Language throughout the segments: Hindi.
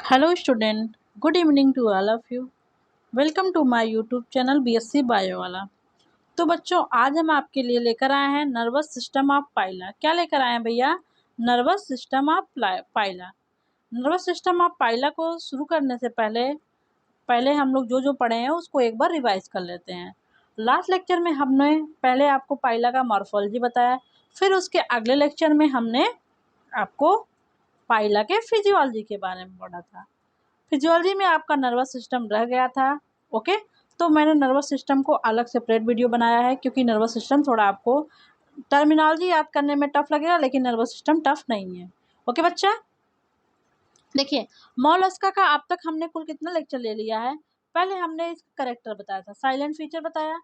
Hello student, good evening to all of you. Welcome to my YouTube channel BSc bio वाला। तो बच्चों आज हम आपके लिए लेकर आए हैं नर्वस सिस्टम ऑफ पाइला। क्या लेकर आए हैं भैया? Nervous system of Pila. Nervous system of Pila को शुरू करने से पहले पहले हम लोग जो जो पढ़े हैं उसको एक बार रिवाइज कर लेते हैं। लास्ट लेक्चर में हमने पहले आपको पाइला का मॉर्फोलॉजी बताया, फिर उसके अगले लेक्चर में हमने आपको पाइला के फिजियोलॉजी के बारे में पढ़ा था। फिजियोलॉजी में आपका नर्वस सिस्टम रह गया था। ओके, तो मैंने नर्वस सिस्टम को अलग सेपरेट वीडियो बनाया है क्योंकि नर्वस सिस्टम थोड़ा आपको टर्मिनोलॉजी याद करने में टफ लगेगा, लेकिन नर्वस सिस्टम टफ नहीं है। ओके बच्चा, देखिए मॉलस्का का अब तक हमने कुल कितना लेक्चर ले लिया है। पहले हमने इसका करेक्टर बताया था, साइलेंट फीचर बताया,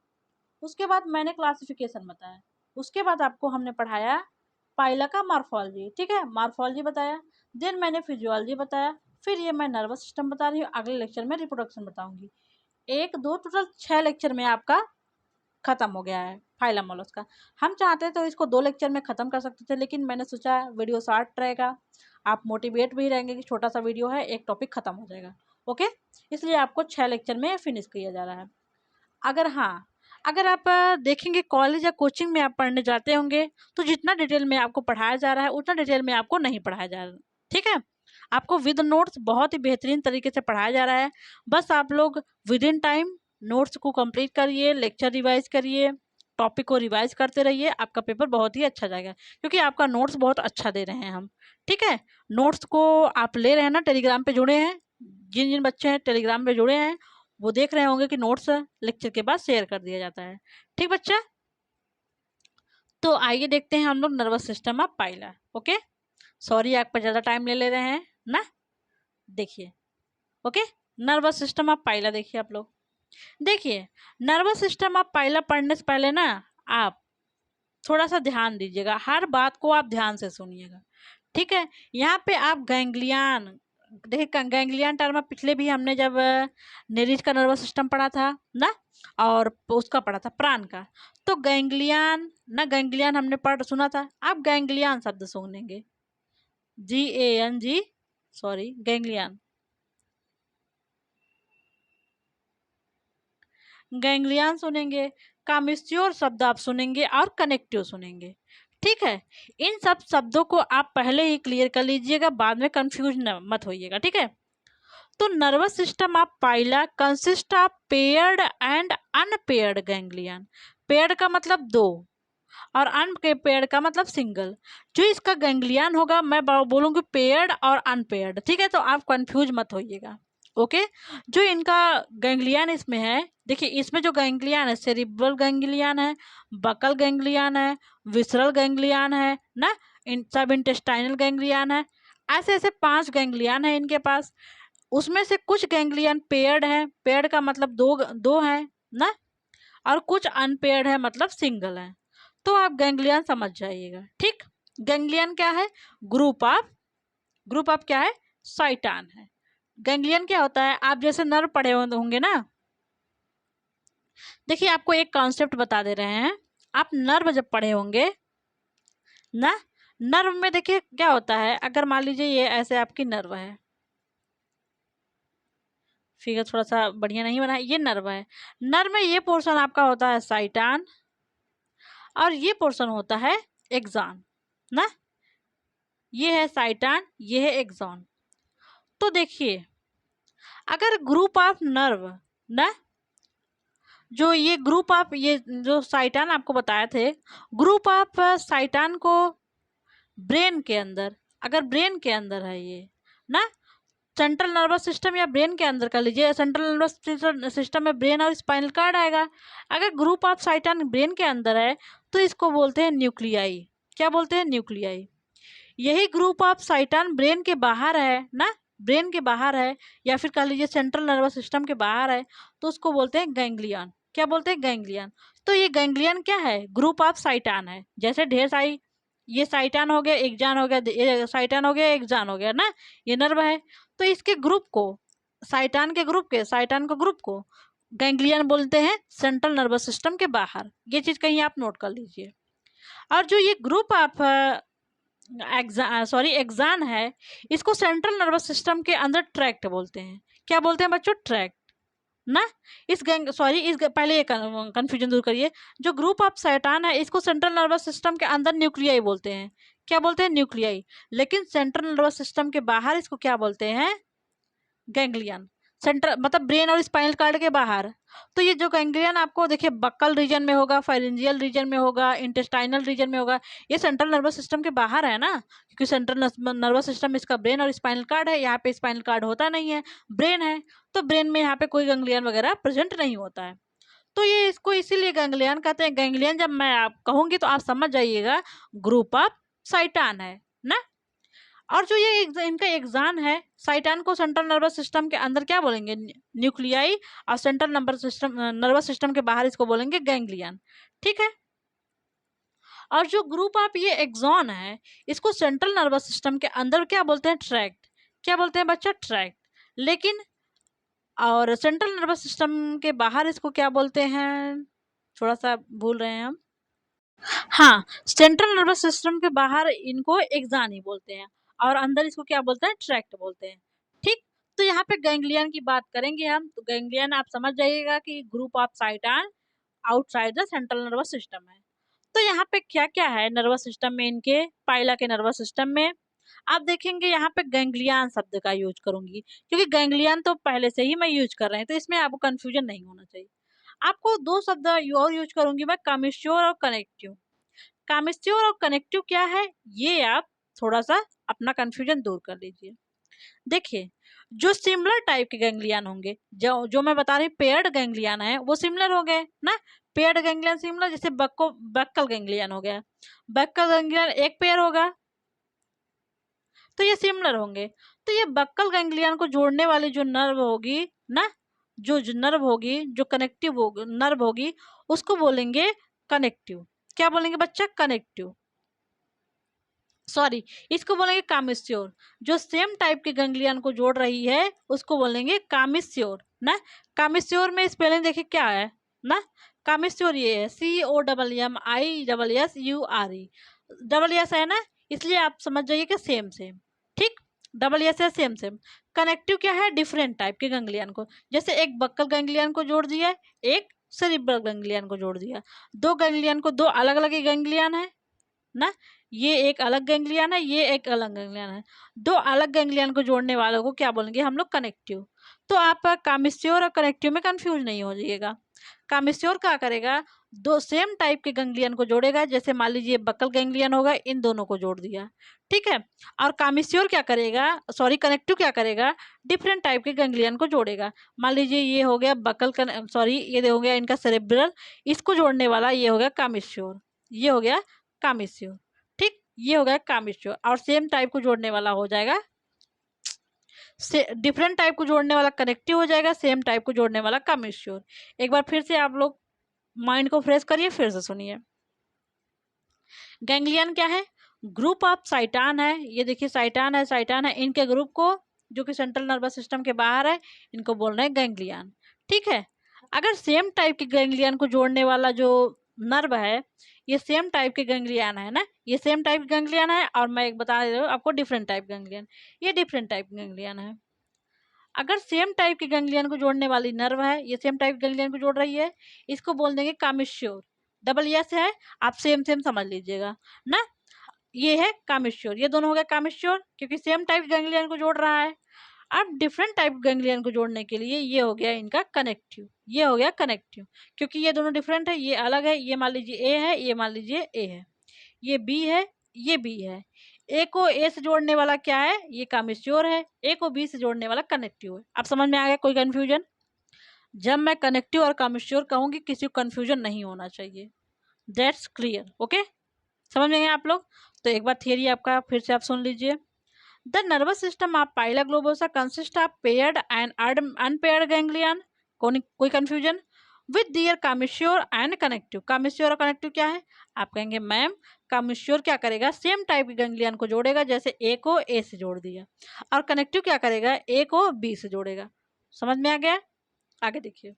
उसके बाद मैंने क्लासिफिकेशन बताया, उसके बाद आपको हमने पढ़ाया पाइला का मॉर्फोलॉजी, ठीक है, मॉर्फोलॉजी बताया, देन मैंने फिजियोलॉजी बताया, फिर ये मैं नर्वस सिस्टम बता रही हूँ। अगले लेक्चर में रिप्रोडक्शन बताऊंगी। एक दो टोटल 6 लेक्चर में आपका खत्म हो गया है फाइलम मोलस्का का। हम चाहते तो इसको 2 लेक्चर में ख़त्म कर सकते थे, लेकिन मैंने सोचा वीडियो शॉर्ट रहेगा, आप मोटिवेट भी रहेंगे कि छोटा सा वीडियो है, एक टॉपिक ख़त्म हो जाएगा। ओके, इसलिए आपको 6 लेक्चर में फिनिश किया जा रहा है। अगर आप देखेंगे कॉलेज या कोचिंग में आप पढ़ने जाते होंगे तो जितना डिटेल में आपको पढ़ाया जा रहा है उतना डिटेल में आपको नहीं पढ़ाया जा रहा, ठीक है। आपको विद नोट्स बहुत ही बेहतरीन तरीके से पढ़ाया जा रहा है। बस आप लोग विद इन टाइम नोट्स को कंप्लीट करिए, लेक्चर रिवाइज करिए, टॉपिक को रिवाइज करते रहिए, आपका पेपर बहुत ही अच्छा जाएगा क्योंकि आपका नोट्स बहुत अच्छा दे रहे हैं हम, ठीक है। नोट्स को आप ले रहे हैं ना, टेलीग्राम पे जुड़े हैं, जिन जिन बच्चे हैं टेलीग्राम पे जुड़े हैं वो देख रहे होंगे कि नोट्स लेक्चर के बाद शेयर कर दिया जाता है, ठीक बच्चा। तो आइए देखते हैं हम लोग nervous system of Pila. Okay, sorry आप पर ज़्यादा टाइम ले रहे हैं ना। देखिए, ओके, नर्वस सिस्टम ऑफ पाइला देखिए आप लोग। देखिए नर्वस सिस्टम ऑफ पाइला पढ़ने से पहले ना आप थोड़ा सा ध्यान दीजिएगा, हर बात को आप ध्यान से सुनिएगा, ठीक है। यहाँ पे आप गैंग्लियन देखिए, गैंग्लियन टर्म पिछले भी हमने जब नेरिज का नर्वस सिस्टम पढ़ा था ना, और उसका पढ़ा था प्राण का, तो गैंग्लियन ना, गैंग्लियन हमने पढ़ सुना था। आप गैंग्लियन शब्द सुनेंगे, GANG, सॉरी गैंग्लियन, गैंग्लियन सुनेंगे, कामिस्योर शब्द आप सुनेंगे और कनेक्टिव सुनेंगे, ठीक है। इन सब शब्दों को आप पहले ही क्लियर कर लीजिएगा, बाद में कंफ्यूज मत होइएगा, ठीक है। तो nervous system of Pila consist of paired and unpaired ganglion. Paired का मतलब दो और अनपेयर्ड का मतलब सिंगल। जो इसका गैंग्लियन होगा, मैं बोलूँगी पेयर्ड और अनपेयर्ड, ठीक है, तो आप कंफ्यूज मत होइएगा। ओके, जो इनका गैंग्लियन इसमें है, देखिए इसमें जो गैंग्लियन है, सेरिब्रल गैंग्लियन है, बकल गैंग्लियन है, विसरल गैंग्लियन है ना, इन सब इंटेस्टाइनल गैंग्लियन है। ऐसे ऐसे 5 गैंग्लियन है इनके पास। उसमें से कुछ गैंग्लियन पेयर्ड है, पेयर्ड का मतलब दो दो है ना, और कुछ अनपेयर्ड है मतलब सिंगल है। तो आप गैंग्लियन समझ जाइएगा, ठीक। गैंग्लियन क्या है? ग्रुप ऑफ क्या है? साइटान है। गैंग्लियन क्या होता है? आप जैसे नर्व पढ़े होंगे ना, देखिए आपको एक कॉन्सेप्ट बता दे रहे हैं। आप नर्व जब पढ़े होंगे ना, नर्व में देखिए क्या होता है, अगर मान लीजिए ये ऐसे आपकी नर्व है, फिगर थोड़ा सा बढ़िया नहीं बना है, ये नर्व है। नर्व में ये पोर्शन आपका होता है साइटान और ये पोर्शन होता है एक्सॉन ना, ये है साइटान, ये है एक्सॉन। तो देखिए अगर ग्रुप ऑफ नर्व ना, जो ये ग्रुप ऑफ, ये जो साइटान आपको बताए थे, ग्रुप ऑफ साइटान को ब्रेन के अंदर, अगर ब्रेन के अंदर है ये ना, सेंट्रल नर्वस सिस्टम या ब्रेन के अंदर कर लीजिए, सेंट्रल नर्वस सिस्टम में ब्रेन और स्पाइनल कार्ड आएगा। अगर ग्रुप ऑफ साइटान ब्रेन के अंदर है तो इसको बोलते हैं न्यूक्लियाई। क्या बोलते हैं? न्यूक्लियाई। यही ग्रुप ऑफ साइटान ब्रेन के बाहर है ना, ब्रेन के बाहर है या फिर कह लीजिए सेंट्रल नर्वस सिस्टम के बाहर है, तो उसको बोलते हैं गैंग्लियन। क्या बोलते हैं? गैंग्लियन। तो ये गैंग्लियन क्या है? ग्रुप ऑफ साइटान है। जैसे ढेर सारी, ये साइटान हो गया, एक्जान हो गया, साइटान हो गया, एक्जान हो गया ना, ये नर्व है। तो इसके ग्रुप को, साइटान के ग्रुप के, साइटान के ग्रुप को गैंग्लियन बोलते हैं, सेंट्रल नर्वस सिस्टम के बाहर। ये चीज़ कहीं आप नोट कर लीजिए। और जो ये ग्रुप ऑफ एक्सान है, इसको सेंट्रल नर्वस सिस्टम के अंदर ट्रैक्ट बोलते हैं। क्या बोलते हैं बच्चों? ट्रैक्ट ना। पहले ये कंफ्यूजन दूर करिए। जो ग्रुप ऑफ साइटान है इसको सेंट्रल नर्वस सिस्टम के अंदर न्यूक्लियाई बोलते हैं। क्या बोलते हैं? न्यूक्लियाई। लेकिन सेंट्रल नर्वस सिस्टम के बाहर इसको क्या बोलते हैं? गैंग्लियन। सेंट्रल मतलब ब्रेन और स्पाइनल कार्ड के बाहर। तो ये जो गैंग्लियन आपको देखिए बक्कल रीजन में होगा, फाइरेंजियल रीजन में होगा, इंटेस्टाइनल रीजन में होगा। ये सेंट्रल नर्वस सिस्टम के बाहर है ना, क्योंकि सेंट्रल नर्वस सिस्टम इसका ब्रेन और स्पाइनल कार्ड है। यहाँ पे स्पाइनल कार्ड होता नहीं है, ब्रेन है। तो ब्रेन में यहाँ पे कोई गैंग्लियन वगैरह प्रेजेंट नहीं होता है। तो ये इसको इसीलिए गैंग्लियन कहते हैं। गैंग्लियन जब मैं आप कहूंगी तो आप समझ जाइएगा ग्रुप ऑफ साइटान है ना। और जो ये इनका एग्जाम है, साइटान को सेंट्रल नर्वस सिस्टम के अंदर क्या बोलेंगे? न्यूक्लियाई। और सेंट्रल नर्वस सिस्टम के बाहर इसको बोलेंगे गैंग्लियन। ठीक है। और जो ग्रुप ऑफ ये एक्सॉन है इसको सेंट्रल नर्वस सिस्टम के अंदर क्या बोलते हैं? ट्रैक्ट। क्या बोलते हैं बच्चा? ट्रैक्ट। लेकिन और सेंट्रल नर्वस सिस्टम के बाहर इसको क्या बोलते हैं? थोड़ा सा भूल रहे हैं हम। हाँ, सेंट्रल नर्वस सिस्टम के बाहर इनको एक्सान ही बोलते हैं और अंदर इसको क्या बोलते हैं? ट्रैक्ट बोलते हैं। ठीक। तो यहाँ पे गैंग्लियन की बात करेंगे हम। तो गैंग्लियन आप समझ जाइएगा कि group of cytons outside the central nervous system है। तो यहाँ पे क्या क्या है नर्वस सिस्टम में, इनके पाइला के नर्वस सिस्टम में आप देखेंगे यहाँ पे गैंग्लियन शब्द का यूज करूंगी, क्योंकि गैंग्लियन तो पहले से ही मैं यूज कर रहे हैं, तो इसमें आपको कंफ्यूजन नहीं होना चाहिए। आपको दो शब्द और यूज करूंगी मैं, कमिश्योर और कनेक्टिव। कमिश्योर और कनेक्टिव क्या है, ये आप थोड़ा सा अपना कंफ्यूजन दूर कर लीजिए। देखिए, जो सिमिलर टाइप के गैंग्लियन होंगे, जो मैं बता रही पेयर्ड गैंग्लियन है वो सिमिलर हो गए ना। पेयर्ड गैंग्लियन सिमिलर, जैसे बक्कल गैंग्लियन हो गया। बक्कल गैंग्लियन एक पेयर होगा तो ये सिमिलर होंगे। तो ये बक्कल गैंग्लियन को जोड़ने वाली जो नर्व होगी ना, जो नर्व होगी, जो कनेक्टिव होगी नर्व होगी, उसको बोलेंगे कनेक्टिव। क्या बोलेंगे बच्चा? कनेक्टिव। सॉरी, इसको बोलेंगे कामिस्योर। जो सेम टाइप के गैंग्लियन को जोड़ रही है उसको बोलेंगे कामिस्योर ना। कामिस्योर में स्पेलिंग देखिए क्या है ना। कामिस्योर ये है COMMISSURE। डबल एस है ना, इसलिए आप समझ जाइए कि सेम सेम। ठीक। डबल एस है, सेम सेम। कनेक्टिव क्या है? डिफरेंट टाइप के गैंग्लियन को, जैसे एक बक्कल गैंग्लियन को जोड़ दिया, एक सेरिब्रल गैंग्लियन को जोड़ दिया। दो गैंग्लियन को, दो अलग अलग गैंग्लियन है ना। ये एक अलग गैंग्लियन है, ये एक अलग गैंग्लियन है। दो अलग गैंग्लियन को जोड़ने वालों को क्या बोलेंगे हम लोग? कनेक्टिव। तो आप कामिस्योर और कनेक्टिव में कंफ्यूज नहीं हो जाइएगा। कामिस्योर क्या करेगा? दो सेम टाइप के गैंग्लियन को जोड़ेगा, जैसे मान लीजिए बक्कल गैंग्लियन होगा, इन दोनों को जोड़ दिया। ठीक है। और कामिस्योर क्या करेगा, सॉरी कनेक्टिव क्या करेगा? डिफरेंट टाइप के गैंग्लियन को जोड़ेगा। मान लीजिए ये हो गया बक्कल, सॉरी ये हो गया इनका सेरेब्रल, इसको जोड़ने वाला ये हो गया कामिस्योर। ये हो गया कामिस्योर। ठीक। ये हो गया कामिस्योर। और सेम टाइप को जोड़ने वाला हो जाएगा, डिफरेंट टाइप को जोड़ने वाला कनेक्टिव हो जाएगा, सेम टाइप को जोड़ने वाला कामिस्योर। एक बार फिर से आप लोग माइंड को फ्रेश करिए, फिर से सुनिए। गैंग्लियन क्या है? ग्रुप ऑफ साइटान है। ये देखिए साइटान है, साइटान है, इनके ग्रुप को जो कि सेंट्रल नर्वस सिस्टम के बाहर है, इनको बोल रहे हैं गैंग्लियन। ठीक है। अगर सेम टाइप के गैंग्लियन को जोड़ने वाला जो नर्व है, ये सेम टाइप के गैंग्लियन है ना, ये सेम टाइप गैंग्लियन है, और मैं एक बता रही हूँ आपको डिफरेंट टाइप गैंग्लियन, ये डिफरेंट टाइप गैंग्लियन है। अगर सेम टाइप के गैंग्लियन को जोड़ने वाली नर्व है, ये सेम टाइप गैंग्लियन को जोड़ रही है, इसको बोल देंगे कामिश्योर। डबल यस है, आप सेम सेम समझ लीजिएगा ना। ये है कामिश्योर, ये दोनों हो गए कामिश्योर, क्योंकि सेम टाइप गैंग्लियन को जोड़ रहा है। अब डिफरेंट टाइप गैंग्लियन को जोड़ने के लिए ये हो गया इनका कनेक्टिव। ये हो गया कनेक्टिव, क्योंकि ये दोनों डिफरेंट है, ये अलग है। ये मान लीजिए ए है, ये मान लीजिए ए है, ये बी है, ये बी है। ए को ए से जोड़ने वाला क्या है? ये कामिश्योर है। ए को बी से जोड़ने वाला कनेक्टिव है। अब समझ में आ गया? कोई कंफ्यूजन? जब मैं कनेक्टिव और कामिश्योर कहूंगी किसी को कंफ्यूजन नहीं होना चाहिए। That's clear? ओके, समझ में गए आप लोग? तो एक बार थियरी आपका फिर से आप सुन लीजिए। The nervous system of Pila globosa consist of paired and unpaired ganglion. कोई confusion? With their commissure and connective. Commissure और कनेक्टिव क्या है? आप कहेंगे मैम कामिश्योर क्या करेगा? सेम टाइप के गैंग्लियन को जोड़ेगा, जैसे ए को ए से जोड़ दिया। और कनेक्टिव क्या करेगा? ए को बी से जोड़ेगा। समझ में आ गया? आगे देखिए।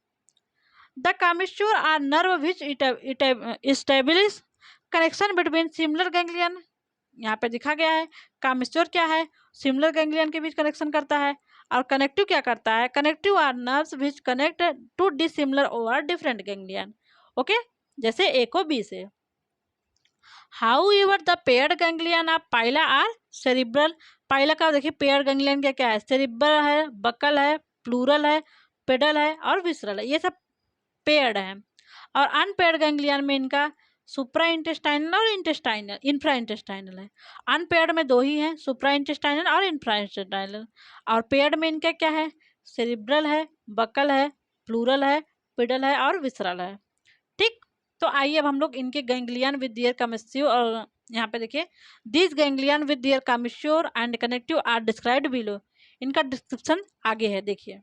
The commissure are nerve which establish connection between similar ganglion. यहाँ पे दिखा गया है। कामेश्योर क्या है, सिमिलर गैंग्लियन के बीच कनेक्शन करता है। और कनेक्टिव क्या करता है, connective are nerves which connect to dissimilar और डिफरेंट गैंग्लियन। ओके, जैसे ए को बी से। However the paired ganglion of Pila are cerebral. Pila का देखिए पेयर्ड गैंग्लियन क्या क्या है, सेरिब्रल है, बकल है, प्लूरल है, पेडल है और विसरल है, ये सब पेयर्ड है। और अनपेयर्ड गैंग्लियन में इनका सुप्रा इंटेस्टाइनल और इंटेस्टाइनल इंफ्रा इंटेस्टाइनल है। अनपेयर्ड में दो ही हैं, सुप्रा इंटेस्टाइनल और इंफ्रा इंटेस्टाइनल। और पेयर्ड में इनका क्या है, सेरिब्रल है, बकल है, प्लूरल है, पेडल है और विसरल है। ठीक, तो आइए अब हम लोग इनके गैंग्लियन विद दियर कमिश्योर, और यहाँ पे देखिए this ganglion with their commissure and connective are described below. इनका डिस्क्रिप्शन आगे है, देखिए।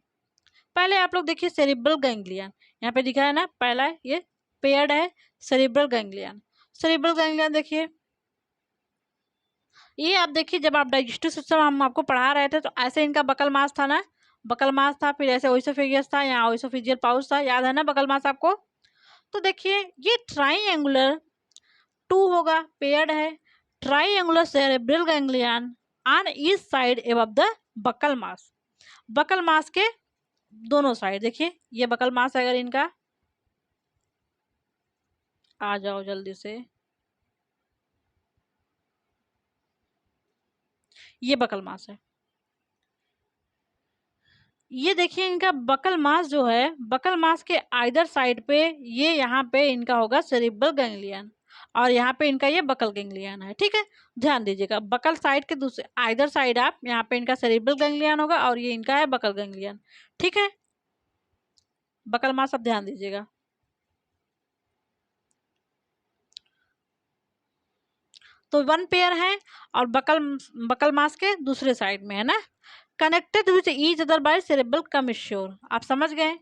पहले आप लोग देखिए सेरिब्रल गैंग्लियन, यहाँ पे दिखा है ना, पहला ये पेयर्ड है सेरिब्रल गैंग्लियन। सेरिब्रल गैंग्लियन देखिए, ये आप देखिए जब आप डाइजेस्टिव सिस्टम हम आपको पढ़ा रहे थे तो ऐसे इनका बकल मास था ना, बकल मास था, फिर ऐसे ओइसोफेगस था, यहाँ ओइसोफिजियल पाउच था, याद है ना बकल मास आपको। तो देखिए ये ट्राइएंगुलर टू होगा, पेयर्ड है, triangular cerebral ganglion on each side above the buccal mass. Buccal mass के दोनों साइड देखिए, ये बकल मास है अगर इनका, आ जाओ जल्दी से, ये बकल मास है। ये देखिए इनका बकल मास जो है, बकल मास के आइदर साइड पे ये यहाँ पे इनका होगा सेरिब्रल गैंग्लियन, और यहाँ पे इनका ये बकल गैंग्लियन है। ठीक है, ध्यान दीजिएगा, बकल साइड के दूसरे आइदर साइड आप यहाँ पे इनका सेरिब्रल गैंग्लियन होगा और ये इनका है बकल गैंग्लियन। ठीक है, बकल मास अब ध्यान दीजिएगा। तो वन पेयर है और बकल मास के दूसरे साइड में है ना, connected with each other by cerebral commissure. आप समझ गए,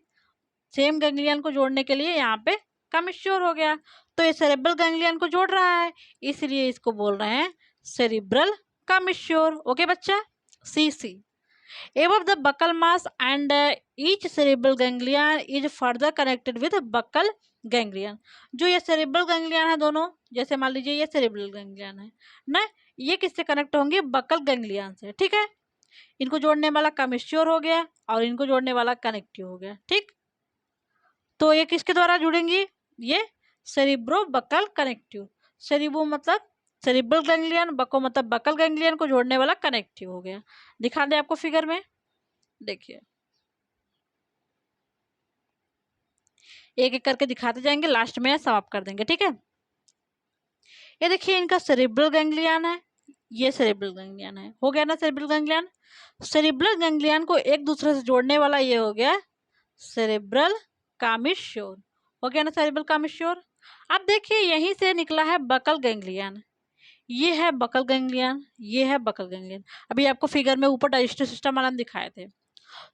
सेम गैंग्लियन को जोड़ने के लिए यहाँ पे कमिश्योर हो गया, तो ये सेरेब्रल गैंग्लियन को जोड़ रहा है, इसलिए इसको बोल रहे हैं सेरिब्रल कमिश्योर। ओके बच्चा, सी सी। Above the buccal mass and each cerebral ganglion is further connected with buccal ganglion। जो ये cerebral ganglion है दोनों, जैसे मान लीजिए ये cerebral ganglion है ना, ये किससे कनेक्ट होंगे, buccal ganglion से। ठीक है, इनको जोड़ने वाला कमिश्योर हो गया और इनको जोड़ने वाला कनेक्टिव हो गया। ठीक, तो ये किसके द्वारा जुड़ेंगी, ये सेरिब्रो बकल कनेक्टिव। सेरिब्रो मतलब सेरिब्रल गैंग्लियन, बको मतलब बकल गैंग्लियन को जोड़ने वाला कनेक्टिव हो गया। दिखा दे आपको फिगर में, देखिए एक एक करके दिखाते जाएंगे, लास्ट में समाप्त कर देंगे। ठीक है, ये देखिए इनका सेरिब्रल गैंग्लियन है, ये सेरिब्रल गैंग्लियन है, हो गया ना सेरिब्रल गैंग्लियन। सेरिब्रल गैंग्लियन को एक दूसरे से जोड़ने वाला ये हो गया सेरिब्रल कामिश्योर, हो गया ना सेरिब्रल कामिश्योर। अब देखिए यहीं से निकला है बकल गैंग्लियन, ये है बकल गैंग्लियन, ये है बकल गैंग्लियन। अभी आपको फिगर में ऊपर डाइजेस्टिव सिस्टम वाला दिखाए थे।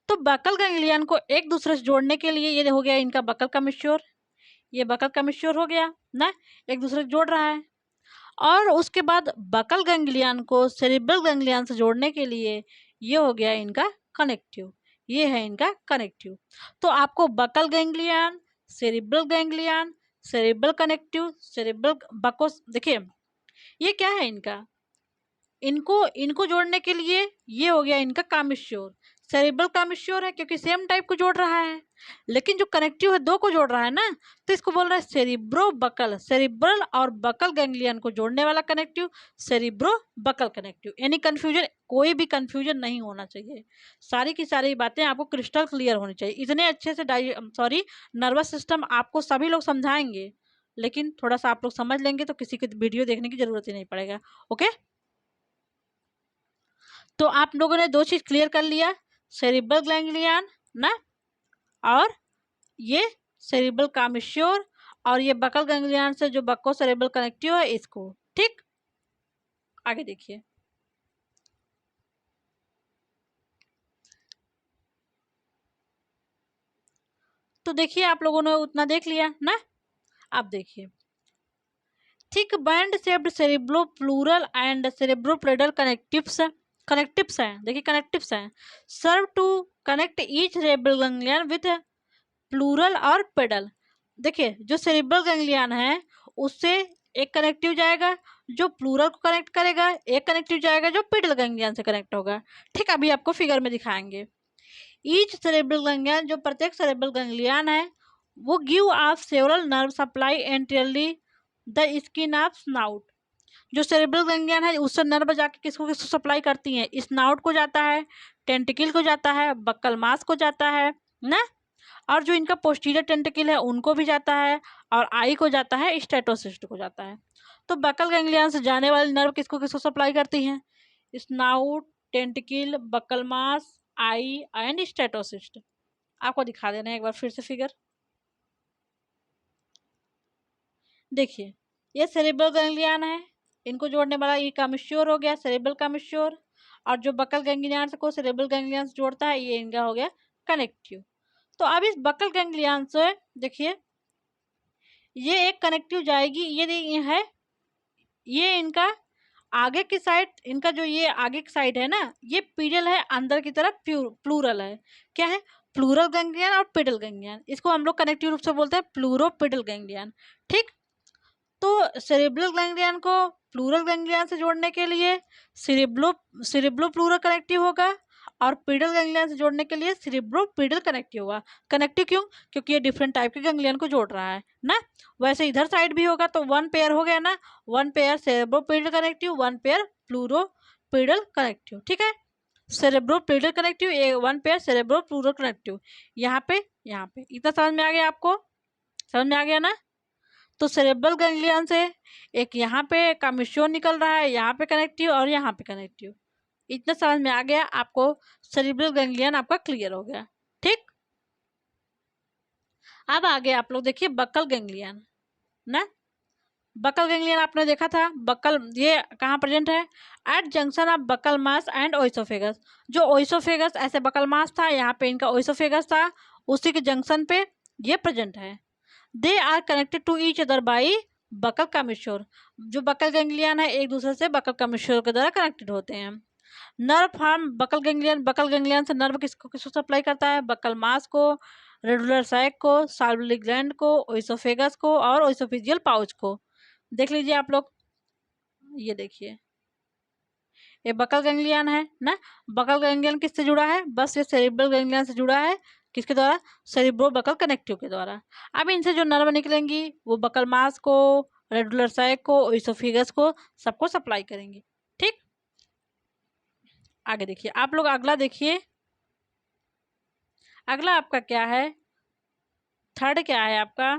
तो बकल गैंग्लियन को एक दूसरे से जोड़ने के लिए ये हो गया इनका बकल कमिश्योर, ये बकल कमिश्योर हो गया ना, एक दूसरे से जोड़ रहा है। और उसके बाद बकल गैंग्लियन को सेरिब्रल गैंग्लियन से जोड़ने के लिए ये हो गया इनका कनेक्टिव, ये है इनका कनेक्टिव। तो आपको buccal ganglion, cerebral ganglion, cerebral connective, cerebral buccal, देखिए ये क्या है इनका, इनको इनको जोड़ने के लिए ये हो गया इनका कामिश्योर, सेरिब्रल कामिश्योर है क्योंकि सेम टाइप को जोड़ रहा है। लेकिन जो कनेक्टिव है दो को जोड़ रहा है ना, तो इसको बोल रहा है सेरिब्रो बकल, सेरिब्रल और बकल गैंग्लियन को जोड़ने वाला कनेक्टिव सेरिब्रो बकल कनेक्टिव। यानी कंफ्यूजन, कोई भी कंफ्यूजन नहीं होना चाहिए, सारी की सारी बातें आपको क्रिस्टल क्लियर होनी चाहिए। इतने अच्छे से नर्वस सिस्टम आपको सभी लोग समझाएंगे, लेकिन थोड़ा सा आप लोग समझ लेंगे तो किसी की वीडियो देखने की जरूरत ही नहीं पड़ेगा। ओके, तो आप लोगों ने दो चीज क्लियर कर लिया, सेरिब्रल गैंग्लियन ना, और ये सेरिब्रल कामिश्योर, और ये बकल गैंग्लियन से जो बको सेरिब्रल कनेक्टिव है इसको। ठीक, आगे देखिए, तो देखिए आप लोगों ने उतना देख लिया ना। अब देखिए, thick band shaped cerebro pleural and cerebro pedal connectives हैं, देखिए कनेक्टिव्स हैं, serve to connect each cerebral ganglion with pleural और पेडल। देखिए जो सेरिब्रल गैंग्लियन है उससे एक कनेक्टिव जाएगा जो प्लूरल को कनेक्ट करेगा, एक कनेक्टिव जाएगा जो पीडल गैंग्लियन से कनेक्ट होगा। ठीक, अभी आपको फिगर में दिखाएंगे। ईच सेरेब्रल गैंग्लियन, जो प्रत्येक सेरेब्रल गैंग्लियन है वो give of several nerve supply anteriorly the skin of snout. जो सेरेब्रल गैंग्लियन है उससे नर्व जाके किसको किसको सप्लाई करती है, स्नाउट को जाता है, टेंटिकल को जाता है, बक्कल मास को जाता है ना, और जो इनका पोस्टीरियर टेंटिकल है उनको भी जाता है, और आई को जाता है, स्टेटोसिस्ट को जाता है। तो बक्कल गैंग्लियन से जाने वाली नर्व किसको किसको सप्लाई करती हैं, snout, tentacle, buccal mass, eye and statocyst. आपको दिखा देना है एक बार फिर से फिगर। देखिए ये सेरेब्रल गैंग्लियन है, इनको जोड़ने वाला ये कमिश्योर हो गया, सेरेब्रल कमिश्योर, और जो बक्कल गैंग्लियन को सेरेब्रल गैंग्लियन से जोड़ता है ये इनका हो गया कनेक्टिव। तो अब इस बक्कल गैंग्लियन से देखिए ये एक कनेक्टिव जाएगी, ये है, ये इनका आगे की साइड, इनका जो ये आगे की साइड है ना ये पीडल है, अंदर की तरफ प्लूरल है। क्या है, प्लूरल गैंग्लियन और पिडल गैंग्लियन, इसको हम लोग कनेक्टिव रूप से बोलते हैं प्लूरोपिडल गैंग्लियन। ठीक, तो सेरेब्रल गैंग्लियन को प्लूरल गैंग्लियन से जोड़ने के लिए सेरेब्रो प्लूरल कनेक्टिव होगा, और पीडल गैंग्लियन से जोड़ने के लिए सेरेब्रो पीडल कनेक्टिव होगा। कनेक्टिव क्यों, क्योंकि ये डिफरेंट टाइप के गैंग्लियन को जोड़ रहा है ना। वैसे इधर साइड भी होगा तो वन पेयर हो गया ना, one pair cerebro pedal connective, one pair pleuro pedal connective. ठीक है, cerebro pedal connective, one pair cerebro pleuro connective. यहाँ पे इतना समझ में आ गया आपको, समझ में आ गया ना। तो सेरेब्रल गैंग्लियन से एक यहाँ पे कमिश्योर निकल रहा है, यहाँ पे कनेक्टिव और यहाँ पे कनेक्टिव। इतना समझ में आ गया आपको, सेरेब्रल गैंग्लियन आपका क्लियर हो गया। ठीक, अब आगे आप लोग देखिए बक्कल गैंग्लियन ना। बक्कल गैंग्लियन आपने देखा था, बक्कल ये कहाँ प्रेजेंट है, at junction of buccal mass and oesophagus. जो ओइसोफेगस ऐसे बक्कल मास था, यहाँ पे इनका ओइसोफेगस था, उसी के जंक्शन पे ये प्रेजेंट है। They are connected to each other by buccal commissure. जो बक्कल गैंग्लियन है एक दूसरे से बक्कल कमिश्योर के द्वारा कनेक्टेड होते हैं। नर्व फॉर्म बक्कल गैंग्लियन से नर्व किसको किसको सप्लाई करता है, बक्कल मास को, रेडुलर सैक को, साल्वरी ग्लैंड को, ओइसोफेगस को और ओइसोफिजियल पाउच को। देख लीजिए आप लोग, ये देखिए ये बक्कल गैंग्लियन है ना। बक्कल गैंग्लियन किससे जुड़ा है, बस ये सेरेब्रल गैंग्लियन से जुड़ा है, किसके द्वारा, सेरेब्रो बक्कल कनेक्टिव के द्वारा। अब इनसे जो नर्व निकलेंगी वो बक्कल मास को, रेडुलर सैक को, ओइसोफिगस को, सबको सप्लाई करेंगी। ठीक, आगे देखिए आप लोग, अगला देखिए, अगला आपका क्या है, थर्ड क्या है आपका,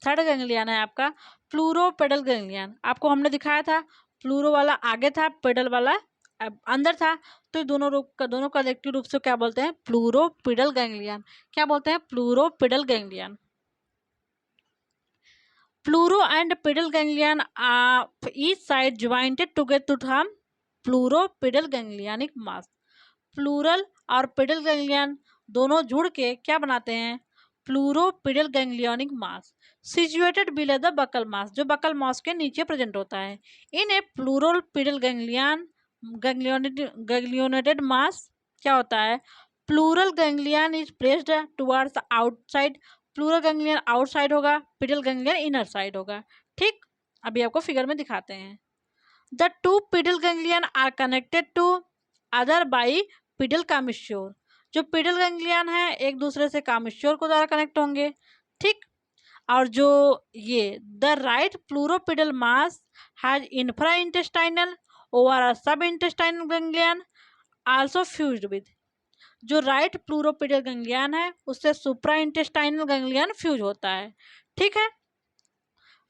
थर्ड गैंग्लियन है आपका प्लूरोपेडल गैंग्लियन। आपको हमने दिखाया था प्लूरो वाला आगे था, पेडल वाला अंदर था, तो दोनों कलेक्टिव रूप से क्या बोलते हैं, प्लूरोपिडल गैंग्लियन। क्या बोलते हैं, pleuropedal ganglion. Pleuro and pedal ganglion each side jointed together to form pleuropedal ganglionic mass. Pleural और पिडल गैंग्लियन दोनों जुड़ के क्या बनाते हैं, pleuropedal ganglionic mass situated below the buccal mass, जो बक्कल मास के नीचे प्रेजेंट होता है। इन ए प्लूरोपिडल गैंग्लियोनेटेड मास क्या होता है, pleural ganglion is placed towards outside. Pleural ganglion outside होगा, पिडल गैंग्लियन इनर साइड होगा। ठीक, अभी आपको फिगर में दिखाते हैं। The two pedal ganglion are connected to other by pedal commissure. जो पिडल गैंग्लियन है एक दूसरे से कामिश्योर को द्वारा कनेक्ट होंगे। ठीक, और जो ये the right pleuropedal mass has infra intestinal over sub intestinal ganglion also fused with. जो राइट प्लूरोपिडल गैंग्लियन है उससे सुप्रा इंटेस्टाइनल गैंग्लियन फ्यूज होता है। ठीक है,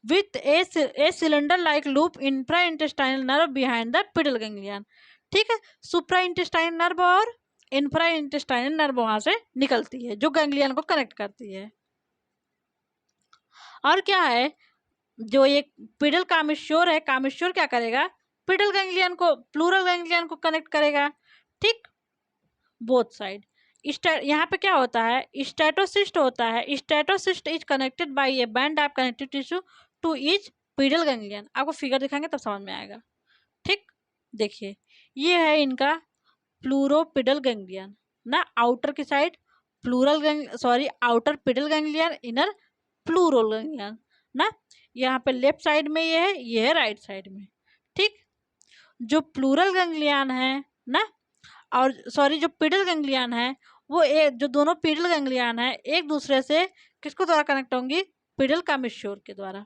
with a cylinder like loop infra intestinal nerve behind the pedal ganglion. ठीक है, सुप्रा इंटेस्टाइनल नर्व और इंफ्रा इंटेस्टाइनल नर्व वहां से निकलती है जो गैंग्लियन को कनेक्ट करती है। और क्या है, जो ये पिडल कामिश्योर है, कामिश्योर क्या करेगा, पिडल गैंग्लियन को प्लूरल गैंग्लियन को कनेक्ट करेगा। ठीक, बोथ साइड। यहाँ पे क्या होता है, स्टेटोसिस्ट होता है। Statocyst is connected by a band of connective tissue to each pedal ganglion. आपको फिगर दिखाएंगे तब समझ में आएगा। ठीक, देखिए ये है इनका प्लूरोपिडल गैंग्लियन ना, आउटर की side outer pedal ganglion, inner pleural ganglion ना। यहाँ पे लेफ्ट साइड में ये है राइट साइड में। ठीक, जो प्लूरल गैंग्लियन है ना, और सॉरी जो पीडल गैंग्लियन है, वो जो दोनों पीडल गैंग्लियन है एक दूसरे से किसको द्वारा कनेक्ट होंगी? पीडल कॉम्बिश्योर के द्वारा।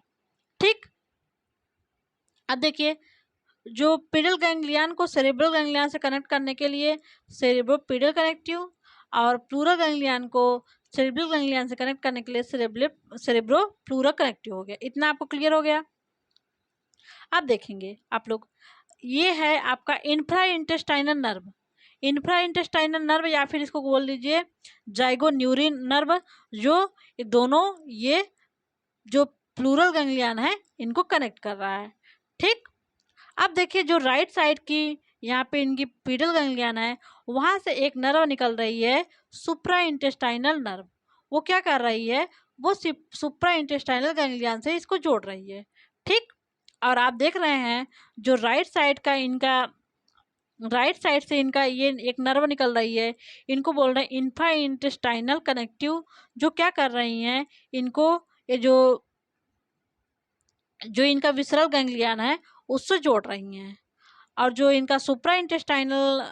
ठीक, अब देखिए जो पीडल गैंग्लियन को सेरेब्रल गैंग्लियन से कनेक्ट करने के लिए सेरेब्रो पीडल कनेक्टिव, और प्लूरल गैंग्लियन को सेरेब्रल गैंग्लियन से कनेक्ट करने के लिए सेरेब्रो प्लूरल कनेक्टिव हो गया। इतना आपको क्लियर हो गया? अब देखेंगे आप लोग, ये है आपका infra intestinal nerve. Infra intestinal nerve या फिर इसको बोल लीजिए जाइगोन्यूरिन नर्व, जो दोनों ये जो प्लूरल गैंग्लियन है इनको कनेक्ट कर रहा है। ठीक, अब देखिए जो राइट साइड की यहाँ पे इनकी पीडल गैंग्लियन है, वहाँ से एक नर्व निकल रही है सुप्रा इंटेस्टाइनल नर्व। वो क्या कर रही है? वो सुप्रा इंटेस्टाइनल गैंग्लियन से इसको जोड़ रही है। ठीक, और आप देख रहे हैं जो राइट साइड से इनका ये एक नर्व निकल रही है, इनको बोल रहे हैं इंफ्रा इंटेस्टाइनल कनेक्टिव, जो क्या कर रही हैं? इनको ये जो इनका विसरल गैंग्लियन है उससे जोड़ रही हैं, और जो इनका सुप्रा इंटेस्टाइनल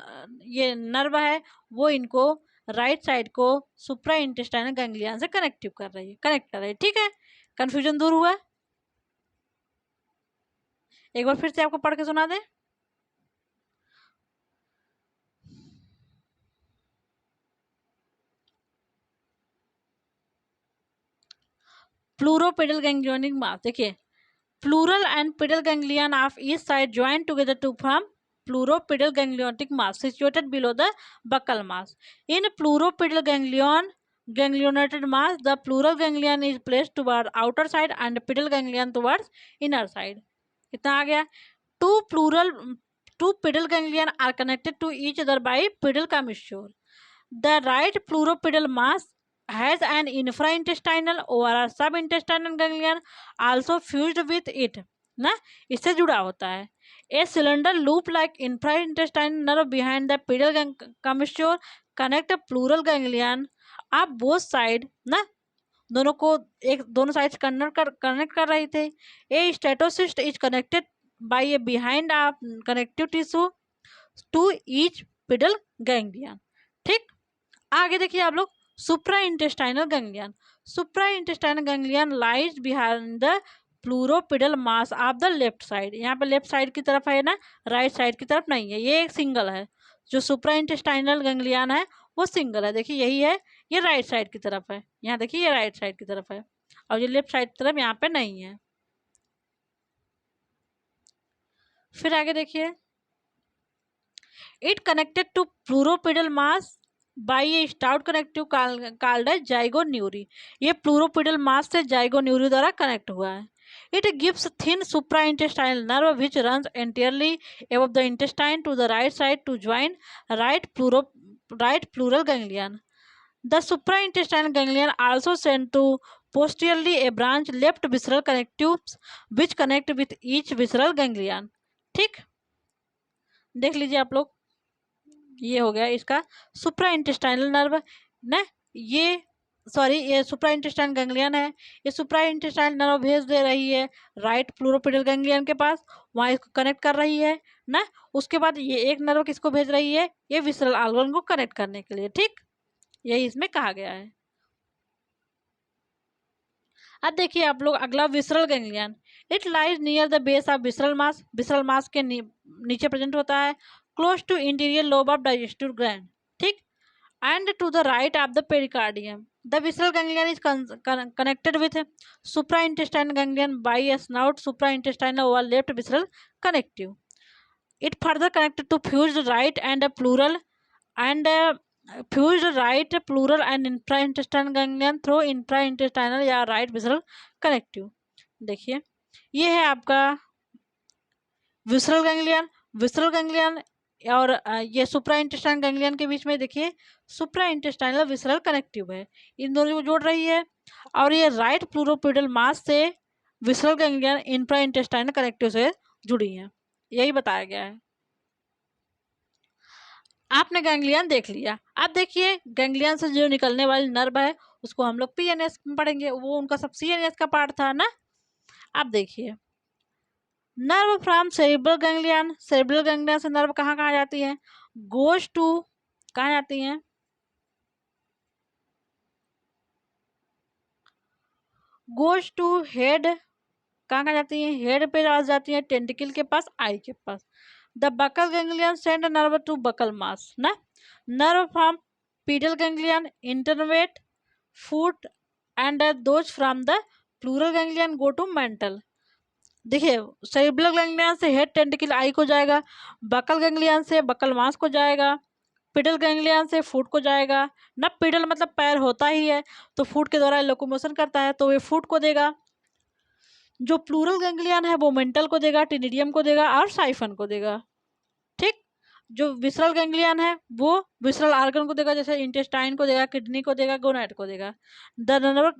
ये नर्व है वो इनको राइट साइड को सुप्रा इंटेस्टाइनल गैंग्लियन से कनेक्ट कर रही है। ठीक है, कंफ्यूजन दूर हुआ? एक बार फिर से आपको पढ़ के सुना दें। प्लूरोपेडल गैंग्लियोनिक मास, देखिए pleural and pedal ganglion of each side join together to form pleuropedal ganglionic mass situated below the buccal mass. In pleuropedal ganglionated mass, the plural ganglion is placed toward outer side and pedal ganglion towards inner side। कितना आ गया? Two pedal ganglion are connected to each other by pedal commissure। The right pleuropedal mass has an infraintestinal or a subintestinal ganglion also fused with it ना, इससे जुड़ा होता है। A cylinder loop like infraintestinal nerve behind the pedal commissure connect a pleural ganglion आप बोथ साइड ना, दोनों साइड कनेक्ट कर रहे थे। A statocyst is connected by a behind connective tissue to each pedal ganglion. ठीक, आगे देखिए आप लोग supra intestinal ganglion. Supra intestinal ganglion lies behind the pleuropedal mass of the left side. यहाँ पे लेफ्ट साइड की तरफ है ना, राइट साइड की तरफ नहीं है, ये एक सिंगल है। जो सुप्रा इंटेस्टाइनल गैंग्लियन है वो सिंगल है, देखिए यही है, ये राइट साइड की तरफ है। यहाँ देखिए ये राइट साइड की तरफ है, और ये लेफ्ट साइड की तरफ यहाँ पे नहीं है। फिर आगे देखिए, it connected to pleuropedal mass by a stout connective called है जाइगोन्यूरी। ये प्लूरोपेडल मास से जाइगोन्यूरी द्वारा कनेक्ट हुआ है। It gives thin supraintestinal nerve which runs entirely above the intestine to the right side to join right pleural ganglion। The supraintestinal ganglion also send to posteriorly a branch left visceral connectives which connect with each visceral ganglion। ठीक, देख लीजिए आप लोग, ये हो गया इसका सुप्रा इंटेस्टाइनल नर्व ना, ये सुप्रा इंटेस्टाइनल गैंग्लियन है। ये सुप्रा इंटेस्टाइनल नर्व भेज दे रही है राइट प्लूरोपेडल गैंग्लियन के पास, वहाँ इसको कनेक्ट कर रही है ना। उसके बाद ये एक नर्व किसको भेज रही है? ये विसरल ऑर्गन को कनेक्ट करने के लिए। ठीक, यही इसमें कहा गया है। अब देखिए आप लोग अगला visceral ganglion. It lies near the base of visceral mass. Visceral mass के नीचे प्रेजेंट होता है, close to interior lobe of digestive gland. ठीक, and to the right of the pericardium। The visceral ganglion is connected with supraintestinal ganglion by a snout supraintestinal or left visceral connective। It further connected to fused right pleural and infraintestinal ganglion through infraintestinal या right visceral connective। देखिए ये है आपका विसरल गैंग्लियन और ये सुप्रा इंटेस्टाइनल गैंग्लियन के बीच में देखिए सुप्रा इंटेस्टाइनल विसरल कनेक्टिव है, इन दोनों को जोड़ रही है। और ये राइट प्लूरोपेडल मास से visceral ganglion infra intestinal connective से जुड़ी है, यही बताया गया है। आपने गैंग्लियन देख लिया। अब देखिए गैंग्लियन से जो निकलने वाली नर्व है उसको हम लोग पीएनएस में पढ़ेंगे, वो उनका सब सीएनएस का पार्ट था ना। आप देखिए, nerve from cerebral ganglion, cerebral ganglion से नर्व कहाँ कहाँ जाती है, गोज टू, कहाँ जाती है, गोज टू हेड, कहाँ कहाँ जाती है, हेड पे जाती है, टेंटिकल के पास, आई के पास। The buccal ganglion send nerve to buccal mass ना, nerve from pedal ganglion innervate foot and those from the pleural ganglion go to mantle. देखिए, सेरिब्रल गैंग्लियन से हेड टेंटिकल आई को जाएगा, बकल गैंग्लियन से बकल मास को जाएगा, पिडल गैंग्लियन से फुट को जाएगा ना, पिडल मतलब पैर होता ही है, तो फुट के द्वारा लोकोमोशन करता है, तो ये फुट को देगा। जो प्लूरल गैंग्लियन है वो मेंटल को देगा, टिनिडियम को देगा और साइफन को देगा। ठीक, जो विसरल गैंग्लियन है वो विसरल आर्गन को देगा, जैसे इंटेस्टाइन को देगा, किडनी को देगा, गोनाइड को देगा। The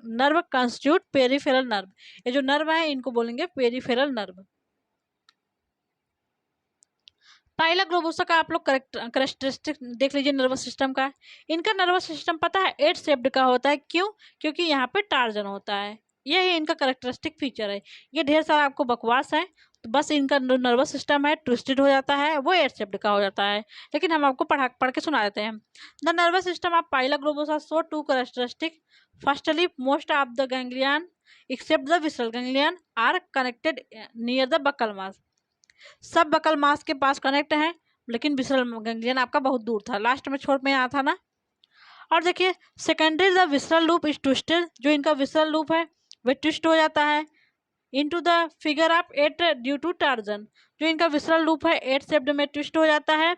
nerve constitute peripheral nerve, ये जो नर्व है इनको बोलेंगे पेरिफेरल नर्व। पाइला ग्लोबोसा का आप लोग करेक्टरिस्टिक देख लीजिए नर्वस सिस्टम का। इनका नर्वस सिस्टम पता है 8 शेप्ड का होता है, क्यों, क्योंकि यहाँ पे टार्जन होता है, यही इनका करेक्टरिस्टिक फीचर है। ये ढेर सारा आपको बकवास है, तो बस इनका नर्वस सिस्टम है ट्विस्टेड हो जाता है, वो 8 शेप्ड का हो जाता है, लेकिन हम आपको पढ़ के सुना देते हैं। The nervous system of Pila globosa show 2 characteristic. Firstly, most of the ganglion except the visceral ganglion are connected near the buccal mass. सब बकल मास के पास कनेक्ट है, लेकिन विसरल गैंग्लियन आपका बहुत दूर था, लास्ट में छोर में आया था ना। और देखिए, secondary the visceral loop is twisted, जो इनका विसरल लूप है वह ट्विस्ट हो जाता है into the figure of 8 due to torsion. जो इनका विसरल लूप है 8 शेप्ड में ट्विस्ट हो जाता है,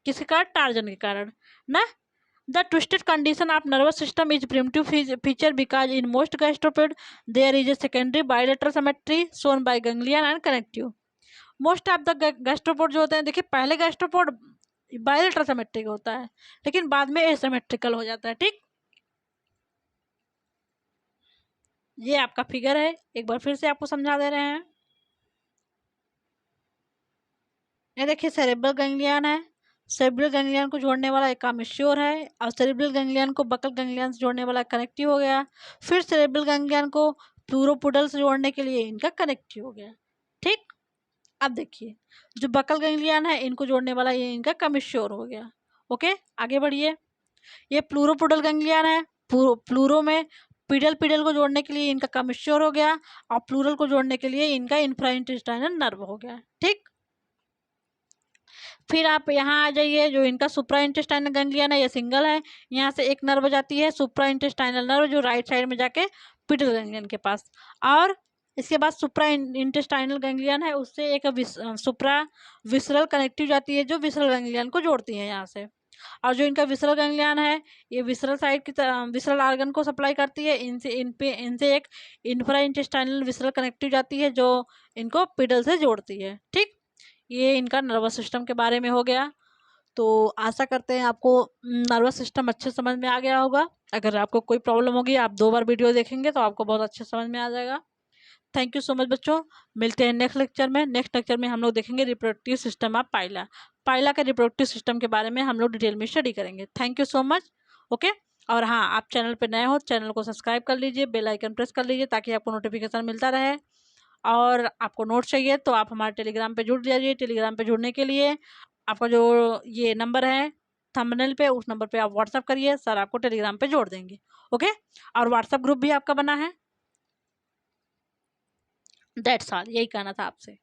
किसके कारण, टार्जन के कारण ना। The twisted condition of nervous system is primitive feature because in most gastropod there is a secondary bilateral symmetry shown by ganglion and connective. Most of the gastropod जो होते हैं, देखिए पहले गैस्ट्रोपोड बायलेटरल सिमेट्रिक होता है, लेकिन बाद में एसिमेट्रिकल हो जाता है। ठीक, ये आपका फिगर है, एक बार फिर से आपको समझा दे रहे हैं। ये देखिए सेरेब्रल गैंग्लियन है, सेरेब्रल गैंग्लियन को जोड़ने वाला एक कामिश्योर है, और सेरेब्रल गैंग्लियन को बकल गैंग्लियन से जोड़ने वाला कनेक्टिव हो गया। फिर सेरेब्रल गैंग्लियन को प्लूरोपोडल से जोड़ने के लिए इनका कनेक्टिव हो गया। ठीक, अब देखिए, जो बकल गैंग्लियन है इनको जोड़ने वाला ये इनका कमिश्योर हो गया। ओके, आगे बढ़िए। ये प्लूरोपोडल गैंग्लियन है, प्लूरो में पीडल पीडल को जोड़ने के लिए इनका कमिश्योर हो गया, और प्लूरल को जोड़ने के लिए इनका इंफ्राइंटेस्टाइनल नर्व हो गया। ठीक, फिर आप यहाँ आ जाइए, जो इनका सुप्रा इंटेस्टाइनल गैंग्लियन है ये सिंगल है, यहाँ से एक नर्व जाती है सुप्रा इंटेस्टाइनल नर्व, जो राइट साइड में जाके पीडल गैंग्लियन के पास, और इसके बाद सुप्रा इंटेस्टाइनल गैंग्लियन है, उससे एक सुप्रा विसरल कनेक्टिव जाती है, जो विसरल गैंग्लियन को जोड़ती है यहाँ से। और जो इनका विसरल गैंग्लियन है ये विसरल साइड की विसरल आर्गन को सप्लाई करती है, इनसे एक इंफ्रा इंटेस्टाइनल विसरल कनेक्टिव जाती है, जो इनको पीडल से जोड़ती है। ठीक, ये इनका नर्वस सिस्टम के बारे में हो गया। तो आशा करते हैं आपको नर्वस सिस्टम अच्छे समझ में आ गया होगा। अगर आपको कोई प्रॉब्लम होगी, आप 2 बार वीडियो देखेंगे तो आपको बहुत अच्छे समझ में आ जाएगा। थैंक यू सो मच बच्चों, मिलते हैं नेक्स्ट लेक्चर में। नेक्स्ट लेक्चर में हम लोग देखेंगे रिप्रोडक्टिव सिस्टम ऑफ पाइला, पाइला के रिप्रोडक्टिव सिस्टम के बारे में हम लोग डिटेल में स्टडी करेंगे। Thank you so much. Okay, और हाँ, आप चैनल पर नए हो, चैनल को सब्सक्राइब कर लीजिए, बेल आइकन प्रेस कर लीजिए, ताकि आपको नोटिफिकेशन मिलता रहे। और आपको नोट्स चाहिए तो आप हमारे टेलीग्राम पे जुड़ जाइए। टेलीग्राम पे जुड़ने के लिए आपका जो ये नंबर है थंबनेल पे, उस नंबर पे आप व्हाट्सअप करिए, सर आपको टेलीग्राम पे जोड़ देंगे। ओके, और व्हाट्सअप ग्रुप भी आपका बना है। दैट्स ऑल, यही कहना था आपसे।